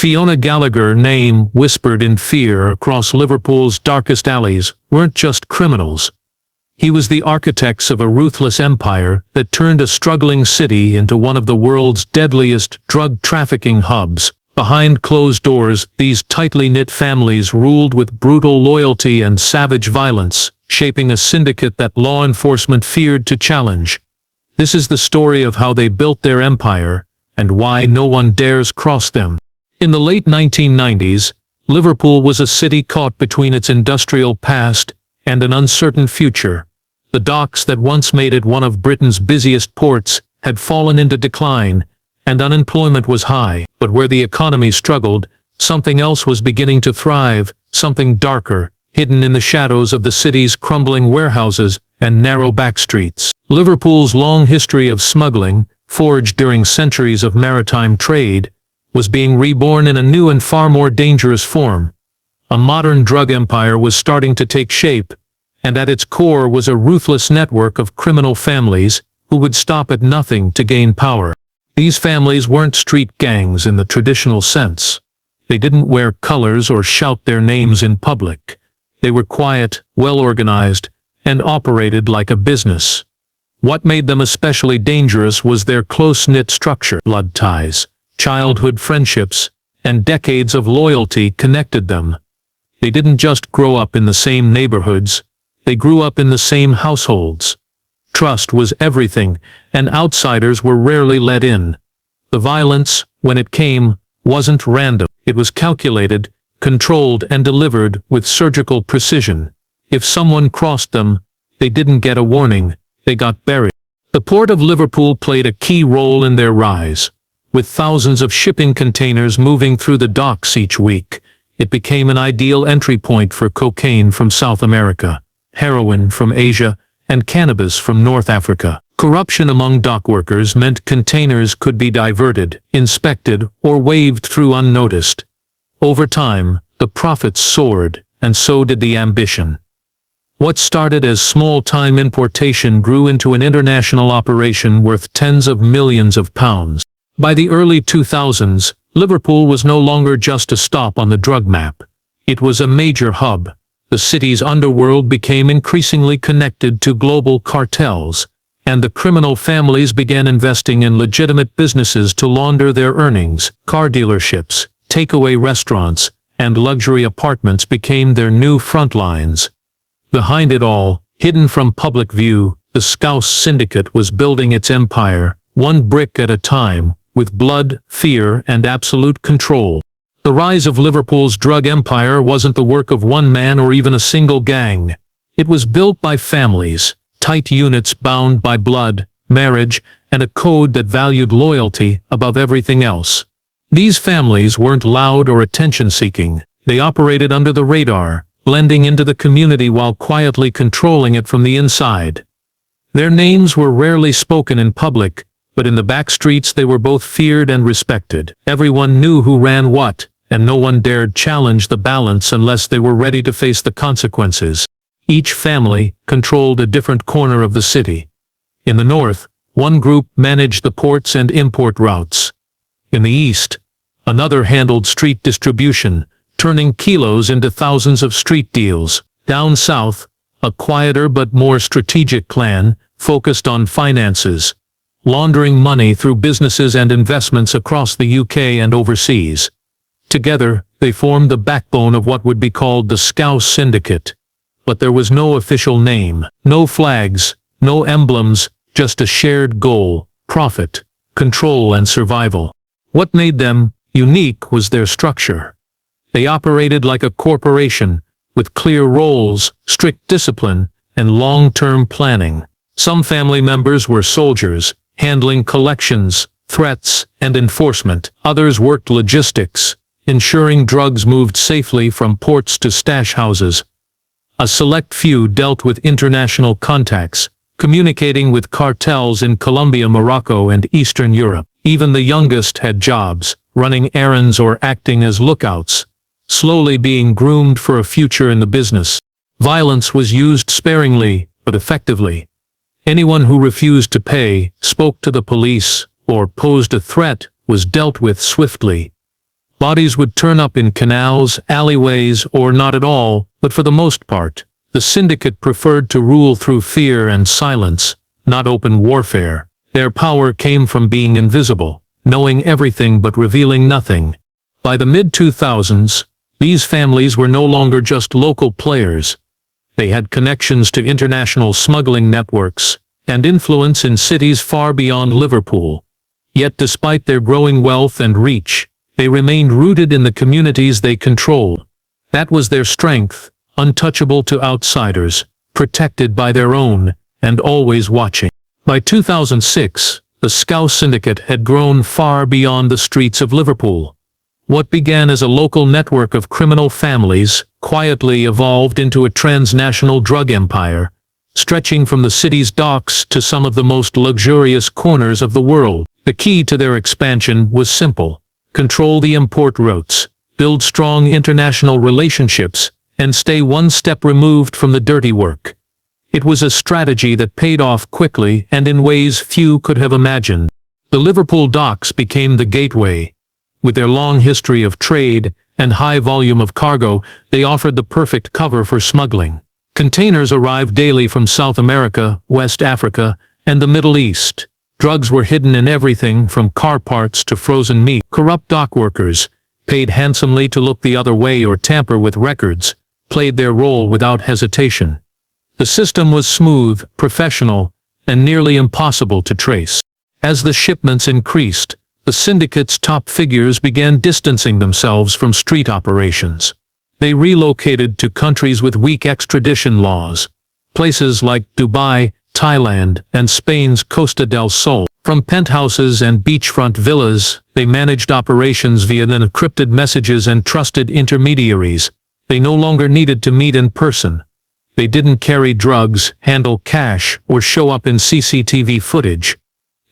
Fiona Gallagher's name whispered in fear across Liverpool's darkest alleys weren't just criminals. He was the architect of a ruthless empire that turned a struggling city into one of the world's deadliest drug trafficking hubs. Behind closed doors, these tightly knit families ruled with brutal loyalty and savage violence, shaping a syndicate that law enforcement feared to challenge. This is the story of how they built their empire, and why no one dares cross them. In the late 1990s, Liverpool was a city caught between its industrial past and an uncertain future. The docks that once made it one of Britain's busiest ports had fallen into decline, and unemployment was high. But where the economy struggled, something else was beginning to thrive, something darker, hidden in the shadows of the city's crumbling warehouses and narrow backstreets. Liverpool's long history of smuggling, forged during centuries of maritime trade, was being reborn in a new and far more dangerous form. A modern drug empire was starting to take shape, and at its core was a ruthless network of criminal families who would stop at nothing to gain power. These families weren't street gangs in the traditional sense. They didn't wear colors or shout their names in public. They were quiet, well-organized, and operated like a business. What made them especially dangerous was their close-knit structure. Blood ties, childhood friendships, and decades of loyalty connected them. They didn't just grow up in the same neighborhoods, they grew up in the same households. Trust was everything, and outsiders were rarely let in. The violence, when it came, wasn't random. It was calculated, controlled, and delivered with surgical precision. If someone crossed them, they didn't get a warning, they got buried. The port of Liverpool played a key role in their rise. With thousands of shipping containers moving through the docks each week, it became an ideal entry point for cocaine from South America, heroin from Asia, and cannabis from North Africa. Corruption among dock workers meant containers could be diverted, inspected, or waved through unnoticed. Over time, the profits soared, and so did the ambition. What started as small-time importation grew into an international operation worth tens of millions of pounds. By the early 2000s, Liverpool was no longer just a stop on the drug map. It was a major hub. The city's underworld became increasingly connected to global cartels, and the criminal families began investing in legitimate businesses to launder their earnings. Car dealerships, takeaway restaurants, and luxury apartments became their new front lines. Behind it all, hidden from public view, the Scouse Syndicate was building its empire, one brick at a time, with blood, fear, and absolute control. The rise of Liverpool's drug empire wasn't the work of one man or even a single gang. It was built by families, tight units bound by blood, marriage, and a code that valued loyalty above everything else. These families weren't loud or attention-seeking. They operated under the radar, blending into the community while quietly controlling it from the inside. Their names were rarely spoken in public, but in the back streets they were both feared and respected. Everyone knew who ran what, and no one dared challenge the balance unless they were ready to face the consequences. Each family controlled a different corner of the city. In the north, one group managed the ports and import routes. In the east, another handled street distribution, turning kilos into thousands of street deals. Down south, a quieter but more strategic clan focused on finances, laundering money through businesses and investments across the UK and overseas. Together, they formed the backbone of what would be called the Scouse Syndicate. But there was no official name, no flags, no emblems, just a shared goal: profit, control, and survival. What made them unique was their structure. They operated like a corporation, with clear roles, strict discipline, and long-term planning. Some family members were soldiers, handling collections, threats, and enforcement. Others worked logistics, ensuring drugs moved safely from ports to stash houses. A select few dealt with international contacts, communicating with cartels in Colombia, Morocco, and Eastern Europe. Even the youngest had jobs, running errands or acting as lookouts, slowly being groomed for a future in the business. Violence was used sparingly, but effectively. Anyone who refused to pay, spoke to the police, or posed a threat was dealt with swiftly. Bodies would turn up in canals, alleyways, or not at all, but for the most part, the syndicate preferred to rule through fear and silence, not open warfare. Their power came from being invisible, knowing everything but revealing nothing. By the mid-2000s, these families were no longer just local players. They had connections to international smuggling networks and influence in cities far beyond Liverpool. Yet despite their growing wealth and reach, they remained rooted in the communities they controlled. That was their strength, untouchable to outsiders, protected by their own, and always watching. By 2006, the Scouse Syndicate had grown far beyond the streets of Liverpool. What began as a local network of criminal families quietly evolved into a transnational drug empire, stretching from the city's docks to some of the most luxurious corners of the world. The key to their expansion was simple: control the import routes, build strong international relationships, and stay one step removed from the dirty work. It was a strategy that paid off quickly and in ways few could have imagined. The Liverpool docks became the gateway. With their long history of trade and high volume of cargo, they offered the perfect cover for smuggling. Containers arrived daily from South America, West Africa, and the Middle East. Drugs were hidden in everything from car parts to frozen meat. Corrupt dock workers, paid handsomely to look the other way or tamper with records, played their role without hesitation. The system was smooth, professional, and nearly impossible to trace. As the shipments increased, the syndicate's top figures began distancing themselves from street operations. They relocated to countries with weak extradition laws, places like Dubai, Thailand, and Spain's Costa del Sol. From penthouses and beachfront villas, they managed operations via encrypted messages and trusted intermediaries. They no longer needed to meet in person. They didn't carry drugs, handle cash, or show up in CCTV footage.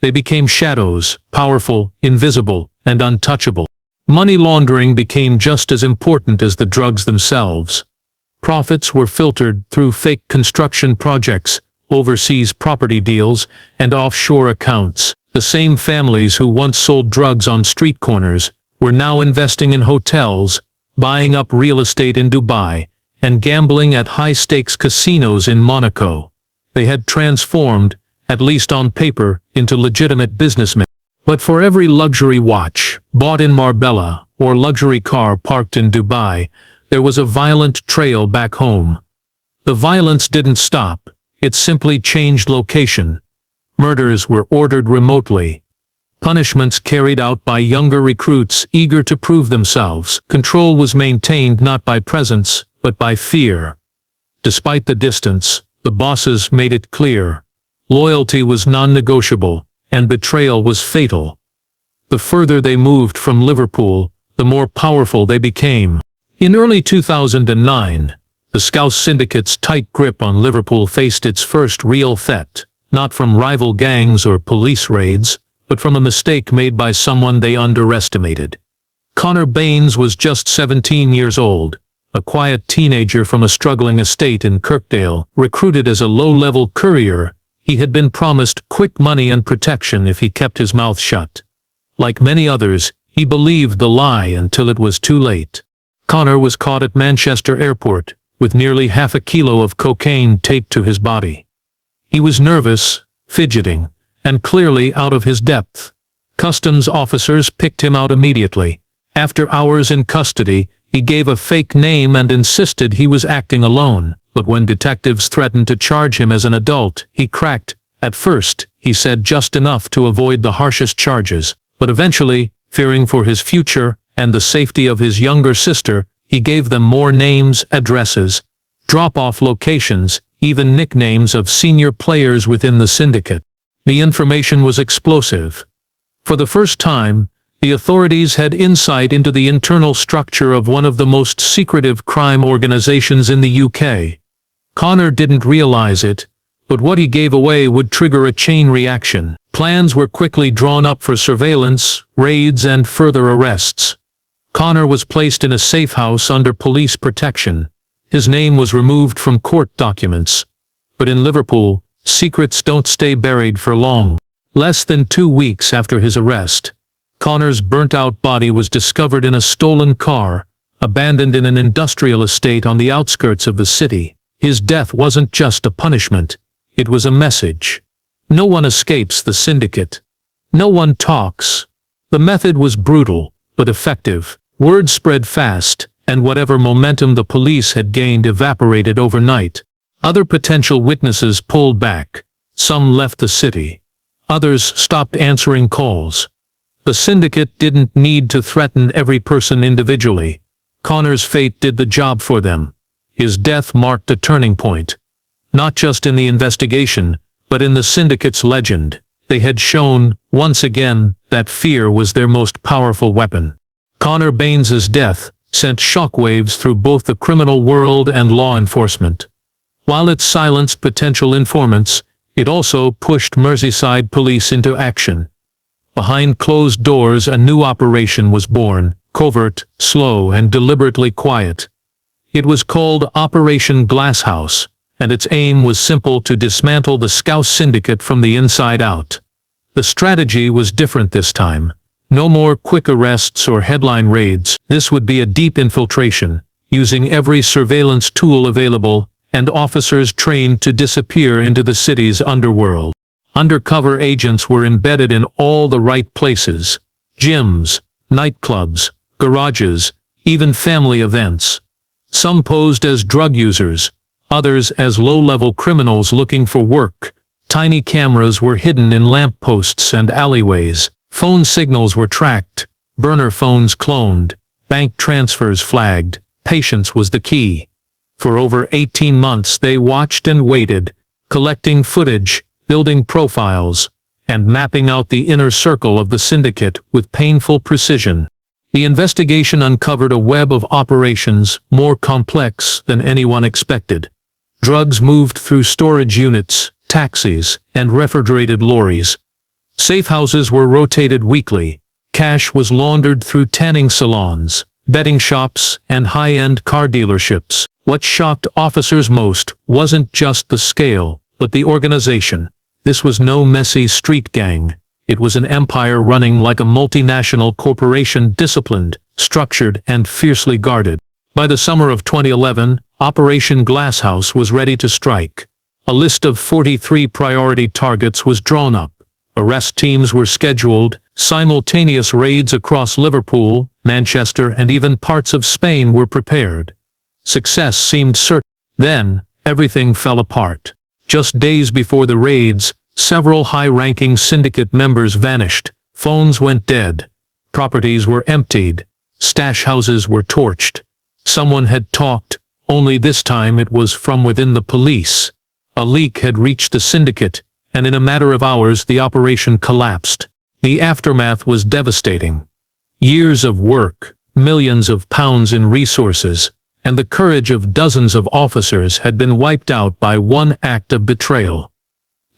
They became shadows, powerful, invisible, and untouchable. Money laundering became just as important as the drugs themselves. Profits were filtered through fake construction projects, overseas property deals, and offshore accounts. The same families who once sold drugs on street corners were now investing in hotels, buying up real estate in Dubai, and gambling at high-stakes casinos in Monaco. They had transformed, at least on paper, into legitimate businessmen. But for every luxury watch bought in Marbella or luxury car parked in Dubai, there was a violent trail back home. The violence didn't stop, it simply changed location. Murders were ordered remotely. Punishments carried out by younger recruits eager to prove themselves. Control was maintained not by presence, but by fear. Despite the distance, the bosses made it clear. Loyalty was non-negotiable, and betrayal was fatal. The further they moved from Liverpool, the more powerful they became. In early 2009, the Scouse Syndicate's tight grip on Liverpool faced its first real threat, not from rival gangs or police raids, but from a mistake made by someone they underestimated. Connor Baines was just 17 years old, a quiet teenager from a struggling estate in Kirkdale. Recruited as a low-level courier, he had been promised quick money and protection if he kept his mouth shut. Like many others, he believed the lie until it was too late. Connor was caught at Manchester Airport, with nearly half a kilo of cocaine taped to his body. He was nervous, fidgeting, and clearly out of his depth. Customs officers picked him out immediately. After hours in custody, he gave a fake name and insisted he was acting alone. But when detectives threatened to charge him as an adult, he cracked. At first, he said just enough to avoid the harshest charges, but eventually, fearing for his future and the safety of his younger sister, he gave them more names, addresses, drop-off locations, even nicknames of senior players within the syndicate. The information was explosive. For the first time, the authorities had insight into the internal structure of one of the most secretive crime organizations in the UK. Connor didn't realize it, but what he gave away would trigger a chain reaction. Plans were quickly drawn up for surveillance, raids, and further arrests. Connor was placed in a safe house under police protection. His name was removed from court documents. But in Liverpool, secrets don't stay buried for long. Less than 2 weeks after his arrest, Connor's burnt-out body was discovered in a stolen car, abandoned in an industrial estate on the outskirts of the city. His death wasn't just a punishment, it was a message. No one escapes the syndicate. No one talks. The method was brutal, but effective. Word spread fast, and whatever momentum the police had gained evaporated overnight. Other potential witnesses pulled back. Some left the city. Others stopped answering calls. The syndicate didn't need to threaten every person individually. Connor's fate did the job for them. His death marked a turning point. Not just in the investigation, but in the syndicate's legend. They had shown, once again, that fear was their most powerful weapon. Connor Baines's death sent shockwaves through both the criminal world and law enforcement. While it silenced potential informants, it also pushed Merseyside police into action. Behind closed doors a new operation was born, covert, slow and deliberately quiet. It was called Operation Glasshouse, and its aim was simple: to dismantle the Scouse Syndicate from the inside out. The strategy was different this time. No more quick arrests or headline raids. This would be a deep infiltration, using every surveillance tool available, and officers trained to disappear into the city's underworld. Undercover agents were embedded in all the right places: gyms, nightclubs, garages, even family events. Some posed as drug users, others as low-level criminals looking for work. Tiny cameras were hidden in lampposts and alleyways. Phone signals were tracked, burner phones cloned, bank transfers flagged. Patience was the key. For over 18 months they watched and waited, collecting footage, building profiles, and mapping out the inner circle of the syndicate with painful precision. The investigation uncovered a web of operations more complex than anyone expected. Drugs moved through storage units, taxis, and refrigerated lorries. Safe houses were rotated weekly. Cash was laundered through tanning salons, betting shops, and high-end car dealerships. What shocked officers most wasn't just the scale, but the organization. This was no messy street gang. It was an empire running like a multinational corporation, disciplined, structured, and fiercely guarded. By the summer of 2011, Operation Glasshouse was ready to strike. A list of 43 priority targets was drawn up. Arrest teams were scheduled, simultaneous raids across Liverpool, Manchester, and even parts of Spain were prepared. Success seemed certain. Then, everything fell apart. Just days before the raids, several high-ranking syndicate members vanished. Phones went dead. Properties were emptied. Stash houses were torched. Someone had talked, only this time it was from within the police. A leak had reached the syndicate, and in a matter of hours the operation collapsed. The aftermath was devastating. Years of work, millions of pounds in resources, and the courage of dozens of officers had been wiped out by one act of betrayal.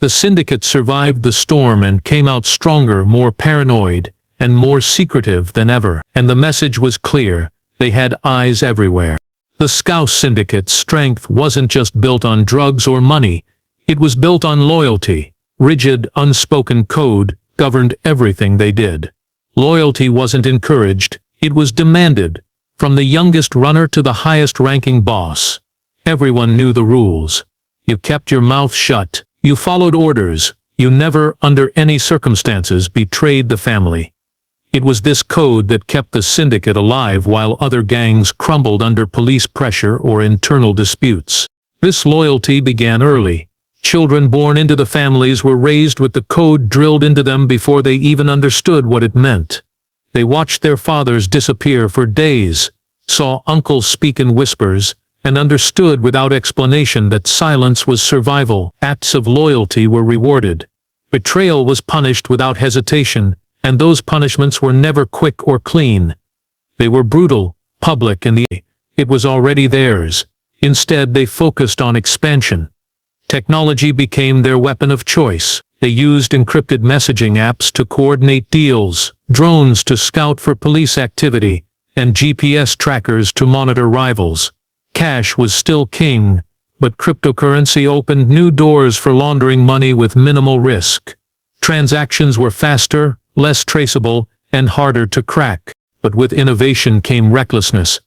The syndicate survived the storm and came out stronger, more paranoid, and more secretive than ever. And the message was clear: they had eyes everywhere. The Scouse Syndicate's strength wasn't just built on drugs or money, it was built on loyalty. Rigid, unspoken code governed everything they did. Loyalty wasn't encouraged, it was demanded. From the youngest runner to the highest-ranking boss, everyone knew the rules. You kept your mouth shut, you followed orders, you never, under any circumstances, betrayed the family. It was this code that kept the syndicate alive while other gangs crumbled under police pressure or internal disputes. This loyalty began early. Children born into the families were raised with the code drilled into them before they even understood what it meant. They watched their fathers disappear for days, saw uncles speak in whispers, and understood without explanation that silence was survival. Acts of loyalty were rewarded. Betrayal was punished without hesitation, and those punishments were never quick or clean. They were brutal, public, and it was already theirs. Instead, they focused on expansion. Technology became their weapon of choice. They used encrypted messaging apps to coordinate deals, drones to scout for police activity, and GPS trackers to monitor rivals. Cash was still king, but cryptocurrency opened new doors for laundering money with minimal risk. Transactions were faster, less traceable, and harder to crack. But with innovation came recklessness.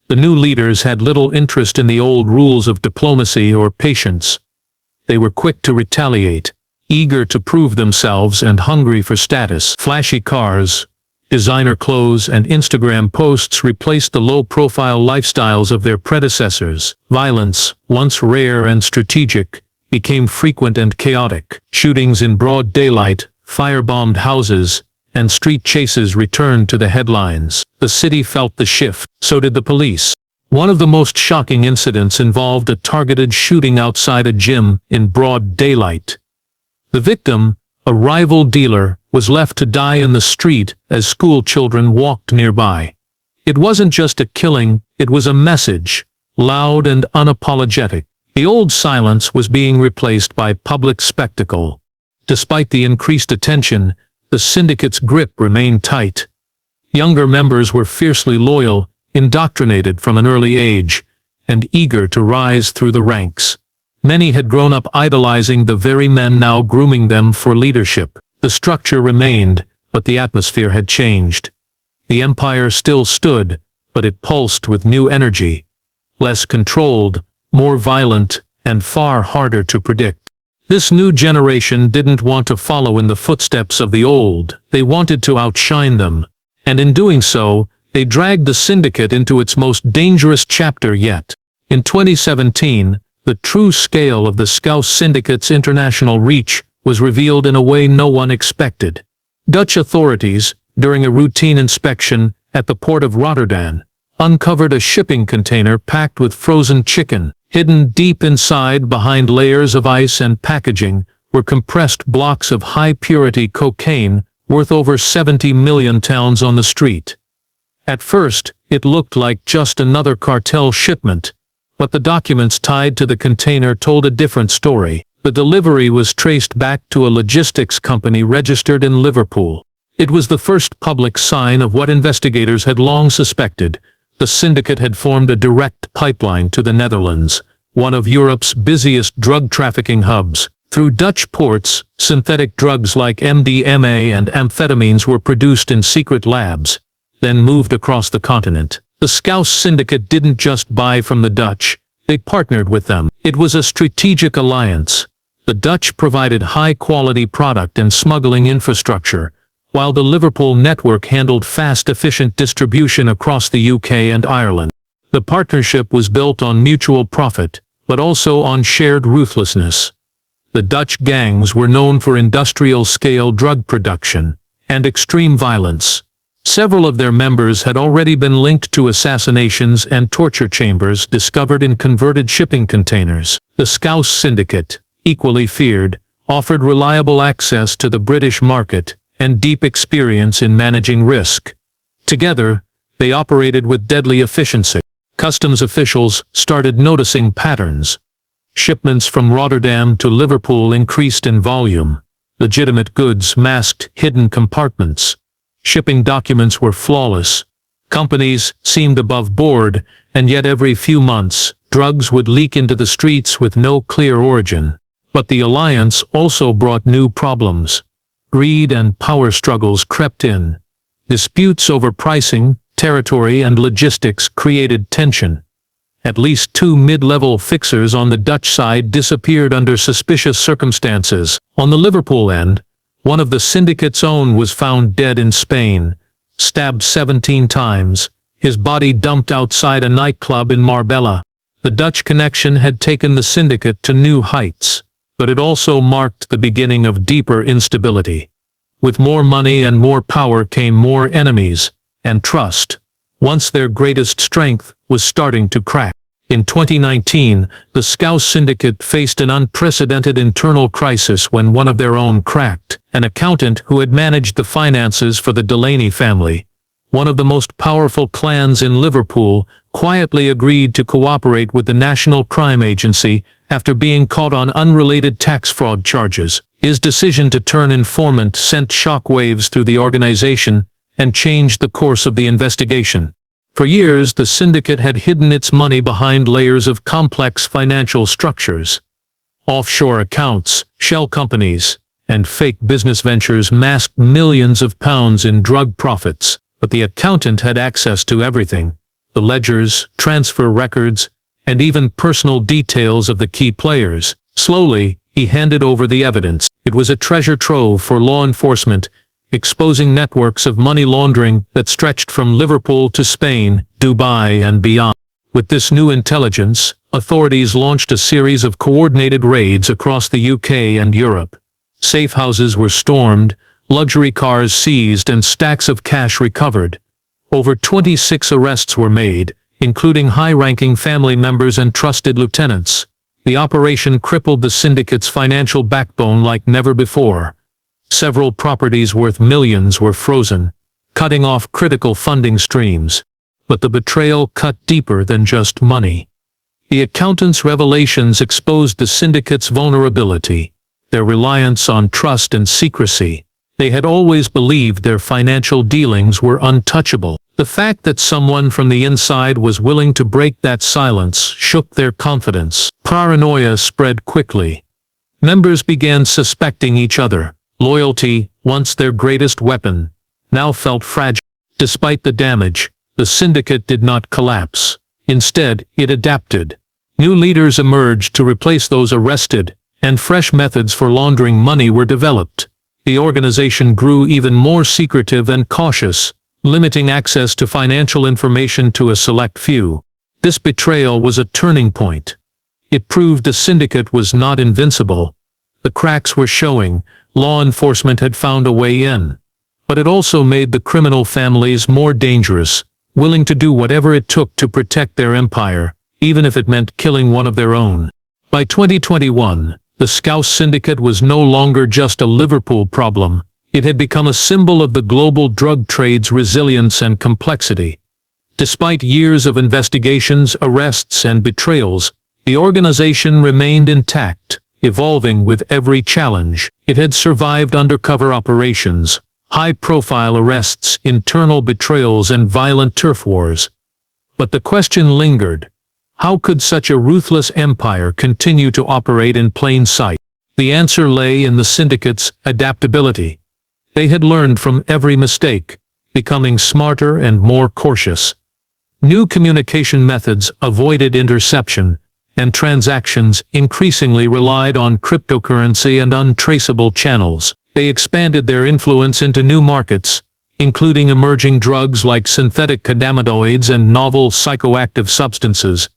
The new leaders had little interest in the old rules of diplomacy or patience. They were quick to retaliate, eager to prove themselves and hungry for status. Flashy cars, designer clothes and Instagram posts replaced the low-profile lifestyles of their predecessors. Violence, once rare and strategic, became frequent and chaotic. Shootings in broad daylight, firebombed houses, and street chases returned to the headlines. The city felt the shift. So did the police. One of the most shocking incidents involved a targeted shooting outside a gym in broad daylight. The victim, a rival dealer, was left to die in the street as school children walked nearby. It wasn't just a killing, it was a message, loud and unapologetic. The old silence was being replaced by public spectacle. Despite the increased attention, the syndicate's grip remained tight. Younger members were fiercely loyal, indoctrinated from an early age, and eager to rise through the ranks. Many had grown up idolizing the very men now grooming them for leadership. The structure remained, but the atmosphere had changed. The empire still stood, but it pulsed with new energy. Less controlled, more violent, and far harder to predict. This new generation didn't want to follow in the footsteps of the old, they wanted to outshine them. And in doing so, they dragged the syndicate into its most dangerous chapter yet. In 2017, the true scale of the Scouse Syndicate's international reach was revealed in a way no one expected. Dutch authorities, during a routine inspection at the port of Rotterdam, uncovered a shipping container packed with frozen chicken. Hidden deep inside behind layers of ice and packaging were compressed blocks of high-purity cocaine worth over 70 million pounds on the street. At first, it looked like just another cartel shipment, but the documents tied to the container told a different story. The delivery was traced back to a logistics company registered in Liverpool. It was the first public sign of what investigators had long suspected. The syndicate had formed a direct pipeline to the Netherlands, one of Europe's busiest drug trafficking hubs. Through Dutch ports, synthetic drugs like MDMA and amphetamines were produced in secret labs, then moved across the continent. The Scouse Syndicate didn't just buy from the Dutch, they partnered with them. It was a strategic alliance. The Dutch provided high-quality product and smuggling infrastructure, while the Liverpool network handled fast, efficient distribution across the UK and Ireland. The partnership was built on mutual profit, but also on shared ruthlessness. The Dutch gangs were known for industrial-scale drug production and extreme violence. Several of their members had already been linked to assassinations and torture chambers discovered in converted shipping containers. The Scouse Syndicate, equally feared, offered reliable access to the British market and deep experience in managing risk. Together, they operated with deadly efficiency. Customs officials started noticing patterns. Shipments from Rotterdam to Liverpool increased in volume. Legitimate goods masked hidden compartments. Shipping documents were flawless. Companies seemed above board, and yet every few months, drugs would leak into the streets with no clear origin. But the alliance also brought new problems. Greed and power struggles crept in. Disputes over pricing, territory and logistics created tension. At least 2 mid-level fixers on the Dutch side disappeared under suspicious circumstances. On the Liverpool end, one of the syndicate's own was found dead in Spain, stabbed 17 times, his body dumped outside a nightclub in Marbella. The Dutch connection had taken the syndicate to new heights, but it also marked the beginning of deeper instability. With more money and more power came more enemies, and trust, once their greatest strength, was starting to crack. In 2019, the Scouse Syndicate faced an unprecedented internal crisis when one of their own cracked. An accountant who had managed the finances for the Delaney family, one of the most powerful clans in Liverpool, quietly agreed to cooperate with the National Crime Agency after being caught on unrelated tax fraud charges. His decision to turn informant sent shockwaves through the organization and changed the course of the investigation. For years, the syndicate had hidden its money behind layers of complex financial structures. Offshore accounts, shell companies, and fake business ventures masked millions of pounds in drug profits. But the accountant had access to everything: the ledgers, transfer records, and even personal details of the key players. Slowly, he handed over the evidence. It was a treasure trove for law enforcement, exposing networks of money laundering that stretched from Liverpool to Spain, Dubai, and beyond. With this new intelligence, authorities launched a series of coordinated raids across the UK and Europe. Safe houses were stormed, luxury cars seized, and stacks of cash recovered. Over 26 arrests were made, including high-ranking family members and trusted lieutenants. The operation crippled the syndicate's financial backbone like never before. Several properties worth millions were frozen, cutting off critical funding streams. But the betrayal cut deeper than just money. The accountant's revelations exposed the syndicate's vulnerability, their reliance on trust and secrecy. They had always believed their financial dealings were untouchable. The fact that someone from the inside was willing to break that silence shook their confidence. Paranoia spread quickly. Members began suspecting each other. Loyalty, once their greatest weapon, now felt fragile. Despite the damage, the syndicate did not collapse. Instead, it adapted. New leaders emerged to replace those arrested, and fresh methods for laundering money were developed. The organization grew even more secretive and cautious, limiting access to financial information to a select few. This betrayal was a turning point. It proved the syndicate was not invincible. The cracks were showing. Law enforcement had found a way in. But it also made the criminal families more dangerous, willing to do whatever it took to protect their empire, even if it meant killing one of their own. By 2021, the Scouse Syndicate was no longer just a Liverpool problem. It had become a symbol of the global drug trade's resilience and complexity. Despite years of investigations, arrests, and betrayals, the organization remained intact, evolving with every challenge. It had survived undercover operations, high-profile arrests, internal betrayals, and violent turf wars. But the question lingered: how could such a ruthless empire continue to operate in plain sight? The answer lay in the syndicate's adaptability. They had learned from every mistake, becoming smarter and more cautious. New communication methods avoided interception, and transactions increasingly relied on cryptocurrency and untraceable channels. They expanded their influence into new markets, including emerging drugs like synthetic cannabinoids and novel psychoactive substances,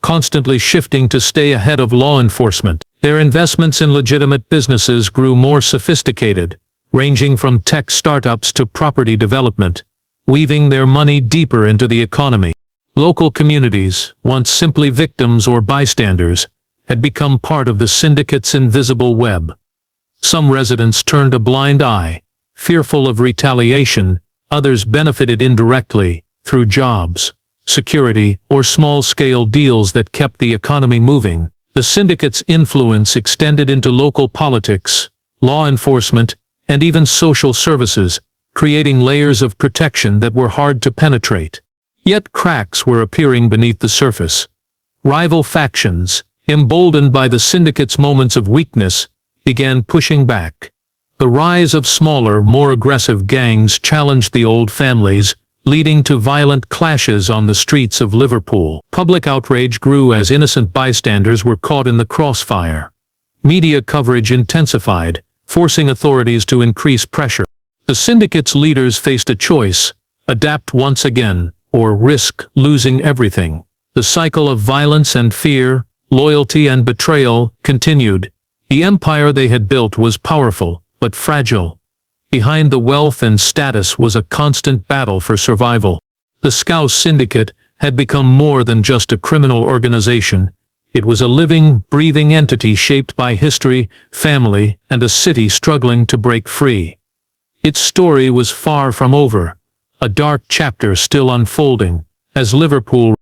constantly shifting to stay ahead of law enforcement. Their investments in legitimate businesses grew more sophisticated, ranging from tech startups to property development, weaving their money deeper into the economy. Local communities, once simply victims or bystanders, had become part of the syndicate's invisible web. Some residents turned a blind eye, fearful of retaliation. Others benefited indirectly, through jobs, security, or small-scale deals that kept the economy moving. The syndicate's influence extended into local politics, law enforcement, and even social services, creating layers of protection that were hard to penetrate. Yet cracks were appearing beneath the surface. Rival factions, emboldened by the syndicate's moments of weakness, began pushing back. The rise of smaller, more aggressive gangs challenged the old families, leading to violent clashes on the streets of Liverpool. Public outrage grew as innocent bystanders were caught in the crossfire. Media coverage intensified, forcing authorities to increase pressure. The syndicate's leaders faced a choice: adapt once again, or risk losing everything. The cycle of violence and fear, loyalty and betrayal, continued. The empire they had built was powerful, but fragile. Behind the wealth and status was a constant battle for survival. The Scouse Syndicate had become more than just a criminal organization. It was a living, breathing entity shaped by history, family, and a city struggling to break free. Its story was far from over. A dark chapter still unfolding, as Liverpool